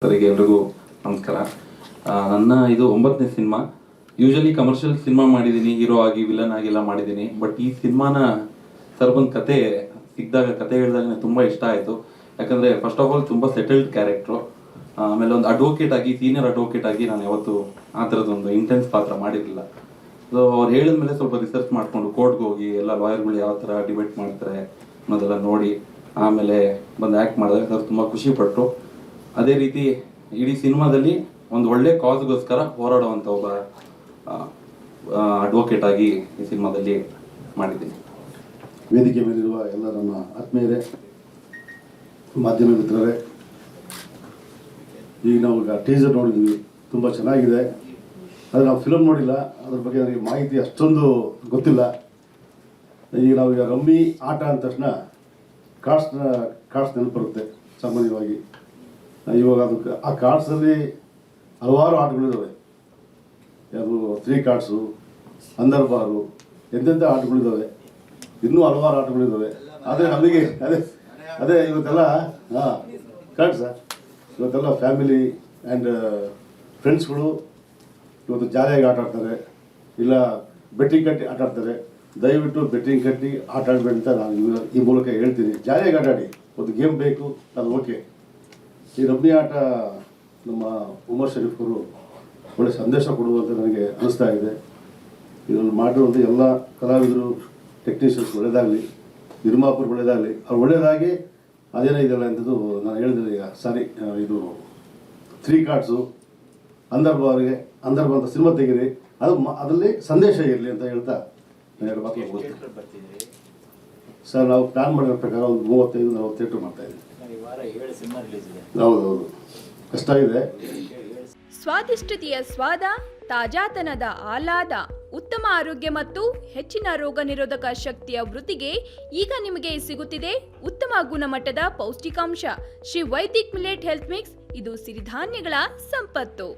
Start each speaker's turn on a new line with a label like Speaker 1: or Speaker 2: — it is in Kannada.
Speaker 1: ಸರಿಗೆ ಎಲ್ರಿಗೂ ನಮಸ್ಕಾರ. ನನ್ನ ಇದು 9ನೇ ಸಿನಿಮಾ. ಯೂಶಲಿ ಕಮರ್ಷಿಯಲ್ ಸಿನಿಮಾ ಮಾಡಿದ್ದೀನಿ, ಹೀರೋ ಆಗಿ ವಿಲನ್ ಆಗಿಲ್ಲ ಮಾಡಿದ್ದೀನಿ. ಬಟ್ ಈ ಸಿನಿಮಾನ ಸರ್ ಒಂದು ಕತೆ ಸಿಕ್ಕಿದಾಗ, ಕತೆ ಹೇಳಿದಾಗ ನನಗೆ ತುಂಬ ಇಷ್ಟ ಆಯಿತು. ಯಾಕಂದರೆ ಫಸ್ಟ್ ಆಫ್ ಆಲ್ ತುಂಬ ಸೆಟಲ್ಡ್ ಕ್ಯಾರೆಕ್ಟ್ರು. ಆಮೇಲೆ ಒಂದು ಅಡ್ವೊಕೇಟ್ ಆಗಿ, ಸೀನಿಯರ್ ಅಡ್ವೊಕೇಟ್ ಆಗಿ ನಾನು ಯಾವತ್ತೂ ಆ ಥರದ್ದೊಂದು ಇಂಟೆನ್ಸ್ ಪಾತ್ರ ಮಾಡಿರಲಿಲ್ಲ. ಸೊ ಅವ್ರು ಹೇಳಿದ ಮೇಲೆ ಸ್ವಲ್ಪ ರಿಸರ್ಚ್ ಮಾಡಿಕೊಂಡು ಕೋರ್ಟ್ಗೆ ಹೋಗಿ ಎಲ್ಲ ಲಾಯರ್ಗಳು ಯಾವ ಥರ ಡಿಬೇಟ್ ಮಾಡ್ತಾರೆ ಅನ್ನೋದೆಲ್ಲ ನೋಡಿ ಆಮೇಲೆ ಬಂದು ಆ್ಯಕ್ಟ್ ಮಾಡಿದಾಗ ಸರ್ ತುಂಬ ಖುಷಿಪಟ್ಟರು. ಅದೇ ರೀತಿ ಇಡೀ ಸಿನಿಮಾದಲ್ಲಿ ಒಂದು ಒಳ್ಳೆ ಕಾಸ್ಗೋಸ್ಕರ ಹೋರಾಡುವಂಥ ಒಬ್ಬ ಅಡ್ವೊಕೇಟ್ ಆಗಿ ಈ ಸಿನಿಮಾದಲ್ಲಿ ಮಾಡಿದ್ದೀನಿ.
Speaker 2: ವೇದಿಕೆ ಮೇಲಿರುವ ಎಲ್ಲ ನನ್ನ ಆತ್ಮೀಯರೇ, ಮಾಧ್ಯಮ ಮಿತ್ರರೇ, ಈಗ ನಾವು ಟೀಸರ್ ನೋಡಿದ್ವಿ, ತುಂಬ ಚೆನ್ನಾಗಿದೆ. ಆದರೆ ನಾವು ಫಿಲಮ್ ನೋಡಿಲ್ಲ, ಅದ್ರ ಬಗ್ಗೆ ನನಗೆ ಮಾಹಿತಿ ಅಷ್ಟೊಂದು ಗೊತ್ತಿಲ್ಲ. ಈಗ ನಾವೀಗ ರಮ್ಮಿ ಆಟ ಅಂದ ತಕ್ಷಣ ಕಾರ್ಡ್ಸ್ ನೆನಪು ಬರುತ್ತೆ ಸಾಮಾನ್ಯವಾಗಿ. ಇವಾಗ ಅದಕ್ಕೆ ಆ ಕಾರ್ಡ್ಸಲ್ಲಿ ಹಲವಾರು ಆಟಗಳಿದ್ದಾವೆ. ಯಾವುದು 3 ಕಾರ್ಡ್ಸು, ಅಂದರ್ಬಾರು, ಎಂತೆಂಥ ಆಟಗಳಿದ್ದಾವೆ, ಇನ್ನೂ ಹಲವಾರು ಆಟಗಳಿದ್ದಾವೆ. ಆದರೆ ನಮಗೆ ಅದೇ ಇವತ್ತೆಲ್ಲ ಕರೆಕ್ಟ್ ಸರ್, ಇವತ್ತೆಲ್ಲ ಫ್ಯಾಮಿಲಿ ಆ್ಯಂಡ್ ಫ್ರೆಂಡ್ಸ್ಗಳು ಇವತ್ತು ಜಾಲಿಯಾಗಿ ಆಟ ಆಡ್ತಾರೆ, ಇಲ್ಲ ಬೆಟ್ಟಿಂಗ್ ಕಟ್ಟಿ ಆಟ ಆಡ್ತಾರೆ. ದಯವಿಟ್ಟು ಬೆಟ್ಟಿಂಗ್ ಕಟ್ಟಿ ಆಟ ಆಡಬೇಡಿ ಅಂತ ನಾನು ಈ ಮೂಲಕ ಹೇಳ್ತೀನಿ. ಜಾಲಿಯಾಗಿ ಆಟ ಆಡಿ, ಒಂದು ಗೇಮ್ ಬೇಕು, ಅದು ಓಕೆ. ಈ ರಮ್ಮಿ ಆಟ ನಮ್ಮ ಉಮರ್ ಶರೀಫ್ ಅವರು ಒಳ್ಳೆ ಸಂದೇಶ ಕೊಡುವಂತ ನನಗೆ ಅನಿಸ್ತಾ ಇದೆ. ಇದನ್ನು ಮಾಡಿರುವಂಥ ಎಲ್ಲ ಕಲಾವಿದರು, ಟೆಕ್ನಿಷಿಯನ್ಸ್ ಒಳ್ಳೆಯದಾಗಲಿ, ನಿರ್ಮಾಪಕರು ಒಳ್ಳೆಯದಾಗಲಿ, ಅವ್ರು ಒಳ್ಳೆಯದಾಗಿ ಅದೇನೇ ಇದೆಲ್ಲ ಅಂಥದ್ದು ನಾನು ಹೇಳಿದ್ರೆ ಈಗ ಸಾರಿ. ಇದು 3 ಕಾರ್ಡ್ಸು, ಅಂದರ್ಬಾರ್ಗೆ ಅಂದರ್ಬಾರ್ ಅಂತ ಸಿನಿಮಾ ತೆಗೀರಿ, ಅದರಲ್ಲಿ ಸಂದೇಶ ಇರಲಿ ಅಂತ ಹೇಳ್ತಾ ನಾನು 2 ಮಾತು ಹೋಗ್ತೀನಿ ಸರ್. ನಾವು ಪ್ಲಾನ್ ಮಾಡಿರೋ ಪ್ರಕಾರ ಒಂದು 35-40 ಥಿಯೇಟ್ರ್ ಮಾಡ್ತಾ ಇದ್ದೀವಿ. ಹೌದೌದು, ಕಷ್ಟ ಇದೆ.
Speaker 3: ಸ್ವಾದಿಷ್ಟತೆಯ ಸ್ವಾದ, ತಾಜಾತನದ ಆಹ್ಲಾದ, ಉತ್ತಮ ಆರೋಗ್ಯ ಮತ್ತು ಹೆಚ್ಚಿನ ರೋಗ ನಿರೋಧಕ ಶಕ್ತಿಯ ವೃದ್ಧಿಗೆ ಈಗ ನಿಮಗೆ ಸಿಗುತ್ತಿದೆ ಉತ್ತಮ ಗುಣಮಟ್ಟದ ಪೌಷ್ಟಿಕಾಂಶ Shri Vaidik millet health mix. ಇದು ಸಿರಿಧಾನ್ಯಗಳ ಸಂಪತ್ತು.